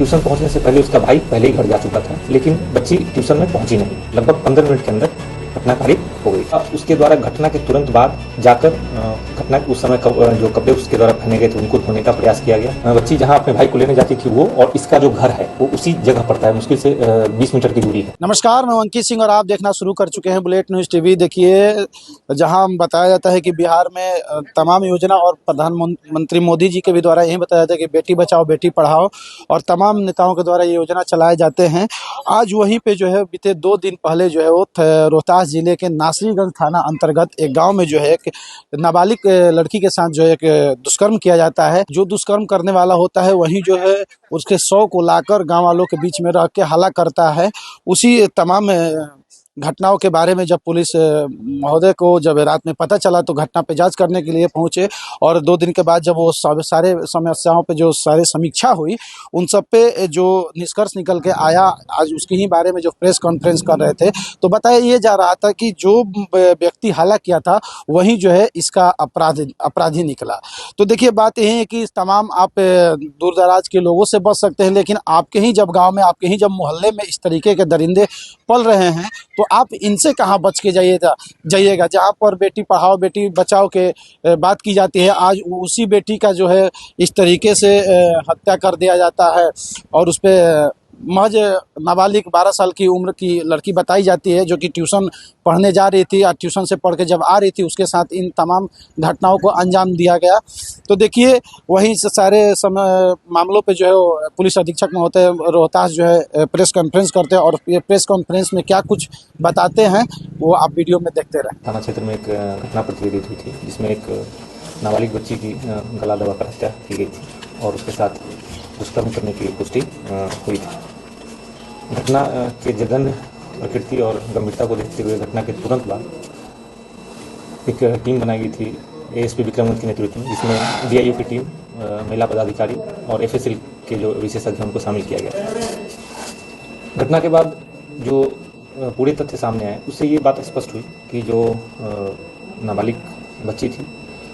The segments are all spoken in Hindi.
ट्यूशन पहुंचने से पहले उसका भाई पहले ही घर जा चुका था, लेकिन बच्ची ट्यूशन में पहुंची नहीं। लगभग 15 मिनट के अंदर घटना कारित हो गई। उसके द्वारा घटना के तुरंत बाद जाकर घटना उस समय जो कपड़े उसके द्वारा पहने गए थे उनको धोने का प्रयास किया गया। बच्ची जहां अपने भाई को लेने जाती थी वो और इसका जो घर है वो उसी जगह पड़ता है, मुश्किल से 20 मीटर की दूरी है। नमस्कार, मैं अंकित सिंह और आप देखना शुरू कर चुके हैं बुलेट न्यूज़ टीवी। देखिए, जहां बताया जाता है कि बिहार में तमाम योजना और प्रधानमंत्री मोदी जी के भी द्वारा यही बताया जाता है कि बेटी बचाओ बेटी पढ़ाओ, और तमाम नेताओं के द्वारा ये योजना चलाए जाते हैं। आज वहीं पे जो है बीते 2 दिन पहले जो है वो रोहतास जिले के नासरीगंज थाना अंतर्गत एक गाँव में जो है एक नाबालिग लड़की के साथ जो है एक दुष्कर्म किया जाता है। जो दुष्कर्म करने वाला होता है वहीं जो है उसके शव को लाकर गाँव वालों के बीच में रख के हल्ला करता है। उसी तमाम घटनाओं के बारे में जब पुलिस महोदय को जब रात में पता चला तो घटना पे जांच करने के लिए पहुंचे, और 2 दिन के बाद जब वो सारे समस्याओं पे जो सारे समीक्षा हुई उन सब पे जो निष्कर्ष निकल के आया, आज उसके ही बारे में जो प्रेस कॉन्फ्रेंस कर रहे थे तो बताया ये जा रहा था कि जो व्यक्ति हल्ला किया था वही जो है इसका अपराधी निकला। तो देखिए, बात यही है कि तमाम आप दूर दराज के लोगों से बच सकते हैं, लेकिन आपके ही जब गाँव में, आपके ही जब मोहल्ले में इस तरीके के दरिंदे पल रहे हैं तो आप इनसे कहाँ बच के जाइएगा। जहाँ पर बेटी पढ़ाओ बेटी बचाओ के बात की जाती है, आज उसी बेटी का जो है इस तरीके से हत्या कर दिया जाता है। और उस पर महज नाबालिग 12 साल की उम्र की लड़की बताई जाती है जो कि ट्यूशन पढ़ने जा रही थी, और ट्यूशन से पढ़ के जब आ रही थी उसके साथ इन तमाम घटनाओं को अंजाम दिया गया। तो देखिए, वहीं से सारे मामलों पे जो है पुलिस अधीक्षक महोदय रोहतास जो है प्रेस कॉन्फ्रेंस करते हैं, और ये प्रेस कॉन्फ्रेंस में क्या कुछ बताते हैं वो आप वीडियो में देखते रहें। थाना क्षेत्र में एक घटना प्रतिवेदित हुई थी जिसमें एक नाबालिग बच्ची की गला दबाकर हत्या की गई थी और उसके साथ दुष्कर्म करने की पुष्टि हुई थी। घटना के जघन्य प्रकृति और गंभीरता को देखते हुए घटना के तुरंत बाद एक टीम बनाई गई थी एएसपी विक्रमगंज के नेतृत्व में, जिसमें डीआईओ की टीम, महिला पदाधिकारी और एफएसएल के जो विशेषज्ञ उनको शामिल किया गया। घटना के बाद जो पूरे तथ्य सामने आए उससे ये बात स्पष्ट हुई कि जो नाबालिग बच्ची थी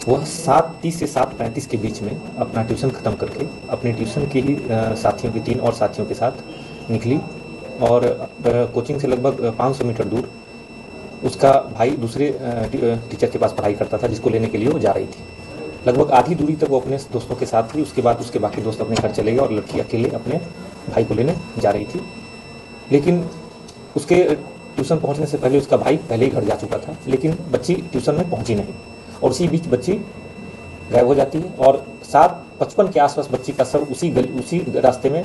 वह 7:30 से 7:35 के बीच में अपना ट्यूशन ख़त्म करके अपने ट्यूशन के ही साथियों के 3 और साथियों के साथ निकली, और कोचिंग से लगभग 500 मीटर दूर उसका भाई दूसरे टीचर के पास पढ़ाई करता था जिसको लेने के लिए वो जा रही थी। लगभग आधी दूरी तक वो अपने दोस्तों के साथ थी। उसके बाद उसके बाकी दोस्त अपने घर चले गए और लड़की अकेले अपने भाई को लेने जा रही थी। लेकिन उसके ट्यूशन पहुंचने से पहले उसका भाई पहले ही घर जा चुका था, लेकिन बच्ची ट्यूशन में पहुंची नहीं, और उसी बीच बच्ची गायब हो जाती है। और 7:55 के आसपास बच्ची का शव उसी रास्ते में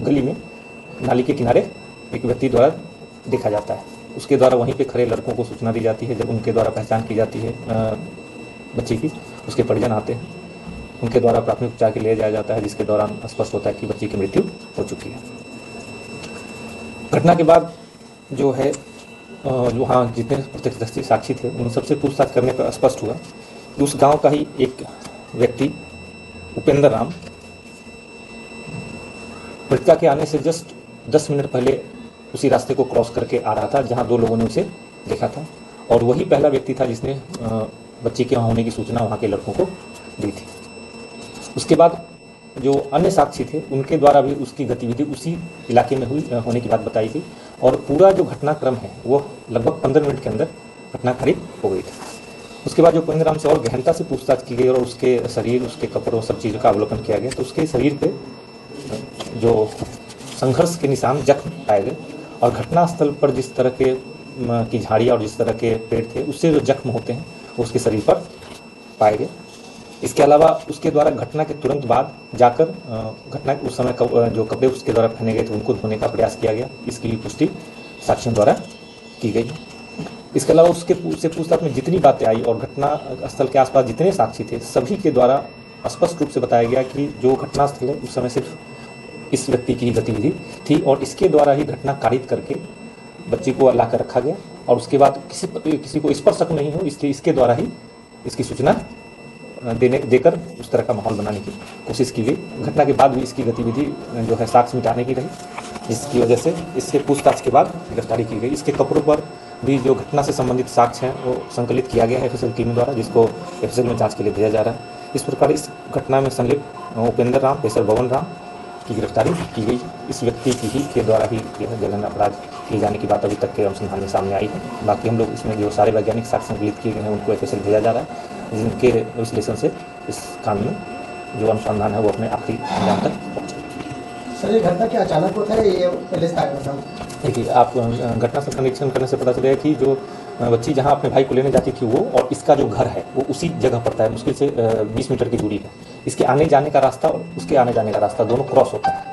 गली में नाली के किनारे एक व्यक्ति द्वारा देखा जाता है। उसके द्वारा वहीं पे खड़े लड़कों को सूचना दी जाती है। जब उनके द्वारा पहचान की जाती है बच्ची की, उसके परिजन आते हैं, उनके द्वारा प्राथमिक उपचार के लिए जाया जाता है, जिसके दौरान स्पष्ट होता है कि बच्ची की मृत्यु हो चुकी है। घटना के बाद जो है वहाँ जितने प्रत्यक्षदर्शी साक्षी थे उन सबसे पूछताछ करने पर स्पष्ट हुआ कि उस गांव का ही एक व्यक्ति उपेंद्र राम मृतका के आने से जस्ट 10 मिनट पहले उसी रास्ते को क्रॉस करके आ रहा था जहां 2 लोगों ने उसे देखा था, और वही पहला व्यक्ति था जिसने बच्ची के वहाँ होने की सूचना वहाँ के लड़कों को दी थी। उसके बाद जो अन्य साक्षी थे उनके द्वारा भी उसकी गतिविधि उसी इलाके में हुई होने की बात बताई गई, और पूरा जो घटनाक्रम है वो लगभग 15 मिनट के अंदर घटना कारित हो गई थी। उसके बाद जो उपेंद्र राम से और गहनता से पूछताछ की गई और उसके शरीर, उसके कपड़ों, सब चीज़ों का अवलोकन किया गया, तो उसके शरीर पे जो संघर्ष के निशान, जख्म पाए गए, और घटनास्थल पर जिस तरह के की झाड़ियाँ और जिस तरह के पेड़ थे उससे जो जख्म होते हैं वो उसके शरीर पर पाए गए। इसके अलावा उसके द्वारा घटना के तुरंत बाद जाकर घटना उस समय जो कपड़े उसके द्वारा पहने गए थे उनको धोने का प्रयास किया गया। इसकी भी पुष्टि साक्षियों द्वारा की गई। इसके अलावा उससे पूछताछ में जितनी बातें आई और घटना स्थल के आसपास जितने साक्षी थे सभी के द्वारा स्पष्ट रूप से बताया गया कि जो घटनास्थल है उस समय सिर्फ इस व्यक्ति की ही गतिविधि थी, और इसके द्वारा ही घटना कारित करके बच्ची को ला कर रखा गया, और उसके बाद किसी को इस पर शक नहीं हो इसलिए इसके द्वारा ही इसकी सूचना देकर उस तरह का माहौल बनाने की कोशिश की गई। घटना के बाद भी इसकी गतिविधि जो है साक्ष्य मिटाने की रही, जिसकी वजह से इससे पूछताछ के बाद गिरफ्तारी की गई। इसके कपड़ों पर भी जो घटना से संबंधित साक्ष्य हैं वो संकलित किया गया है एफएसएल टीम द्वारा, जिसको एफएसएल में जांच के लिए भेजा जा रहा है। इस प्रकार इस घटना में संलिप्त उपेंद्र राम, पेशर भवन राम की गिरफ्तारी की गई। इस व्यक्ति की ही के द्वारा ही यह जघन्य अपराध किए जाने की बात अभी तक के अनुसंधान में सामने आई है। बाकी हम लोग इसमें जो सारे वैज्ञानिक साक्ष्य संकलित किए गए हैं उनको FSL भेजा जा रहा है, जिनके विश्लेषण से इस कांड में जो अनुसंधान है वो अपने आखिरी अंजाम तक पहुँचे। सर ये घटना क्या अचानक होता है ये पहले से आया था? देखिए, आप घटना से निरीक्षण करने से पता चलेगा कि जो बच्ची जहाँ अपने भाई को लेने जाती थी वो और इसका जो घर है वो उसी जगह पड़ता है, मुश्किल से 20 मीटर की दूरी है। इसके आने जाने का रास्ता और उसके आने जाने का रास्ता दोनों क्रॉस होता है,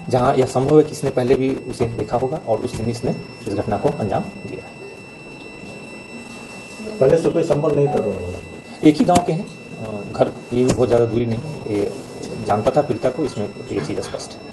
जहाँ यह संभव है कि इसने पहले भी उसे देखा होगा और उस दिन इसने इस घटना को अंजाम दिया है। पहले से कोई संबंध नहीं था दोनों? एक ही गांव के हैं, घर ये बहुत ज़्यादा दूरी नहीं है, ये जानता था पीड़िता को, इसमें ये चीज़ स्पष्ट है।